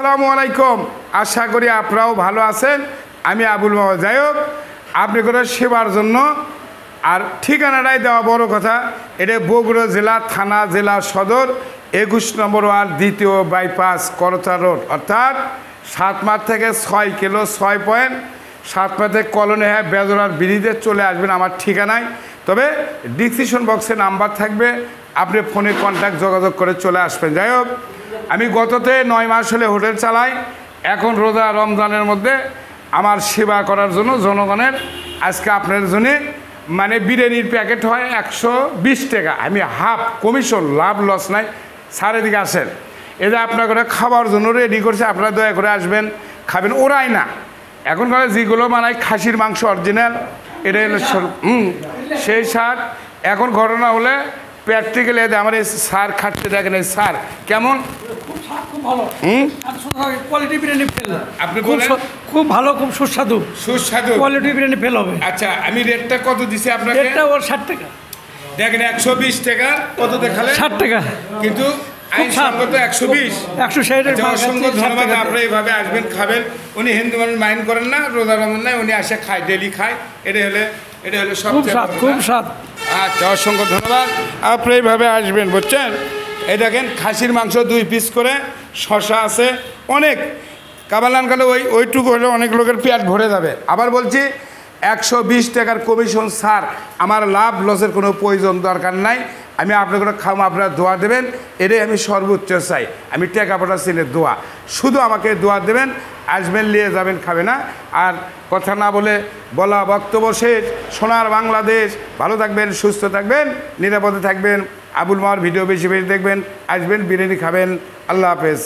আসসালামু আলাইকুম। আশা করি আপনারাও ভালো আছেন। আমি আবুল মাহমুদ। যাই হোক, আপনি করে সেবার জন্য আর ঠিকানাটাই দেওয়া বড় কথা। এটা বগুড়া জেলা থানা জেলা সদর 21 নম্বর ওয়ার্ড 2য় বাইপাস করতা রোড, অর্থাৎ 7 মাঠ থেকে 6 কিলো 6 পয়েন্ট 7 মাঠে কলোনি হ্যাঁ বেজরার বিড়িতে চলে আসবেন আমার ঠিকানায়। তবে ডিসক্রিপশন বক্সে নাম্বার থাকবে, আপনি ফোনে কন্ট্যাক্ট যোগাযোগ করে চলে আসবেন। যাই হোক, আমি গততে 9 মাস হলে হোটেল চালাই। এখন রোজা রমজানের মধ্যে আমার সেবা করার জন্য জনগণের আজকে আপনার জন্য মানে বিরিয়ানির প্যাকেট হয় 120 টাকা। আমি হাফ কমিশন, লাভ লস নাই। স্যার এদিকে আসেন, এদের আপনার করে খাবার জন্য রেডি করছে, আপনারা দয়া করে আসবেন খাবেন। ওরাই না এখনকার যেগুলো বানায় খাসির মাংস অরিজিনাল, এটা সেই স্যার। এখন ঘটনা হলে প্র্যাকটিক্যালি আমার এই স্যার খাচ্ছে, দেখেন এই স্যার কেমন কোয়ালিটি বিরিয়ানি ফেল। আপনি বলেন খুব ভালো, খুব সুস্বাদু সুস্বাদু কোয়ালিটি বিরিয়ানি ফেল হবে। আচ্ছা, আমি রেটটা কত দিছি আপনাকে? রেটটা ওর 60 টাকা। দেখেন 120 টাকা কত দেখালে? 60 টাকা, কিন্তু আইনসঙ্গত 120। 160 অসংখ্য ধন্যবাদ। আপনারা এইভাবে আসবেন খাবেন। উনি হিন্দু মানুষ মাইন্ড করেন না, রোজা রমজান নাই, উনি আসে খায়, ডেলি খায়। এটা হলে সব খুব স্বাদ, খুব স্বাদ। আচ্ছা, অসংখ্য ধন্যবাদ। আপনারা এইভাবে আসবেন, বুঝছেন? এই দেখেন খাসির মাংস 2 পিস করে, শশা আছে অনেক। কাবালান কালে ওইটুকু হলে অনেক লোকের পেট ভরে যাবে। আবার বলছি 120 টাকার কমিশন স্যার। আমার লাভ লসের কোনো প্রয়োজন দরকার নাই। আমি আপনাকে খাম, আপনারা দোয়া দেবেন, এটাই আমি সর্বোচ্চ চাই। আমি টাকা পাঠাচ্ছি না, দোয়া। শুধু আমাকে দোয়া দেবেন, আসবেন, নিয়ে যাবেন, খাবে না। আর কথা না বলা বক্তব্য শেষ। সোনার বাংলাদেশ। ভালো থাকবেন, সুস্থ থাকবেন, নিরাপদে থাকবেন। আবুল মাহর ভিডিও বেশি বেশি দেখবেন, আসবেন, বিরিয়ানি খাবেন। আল্লাহ হাফেজ।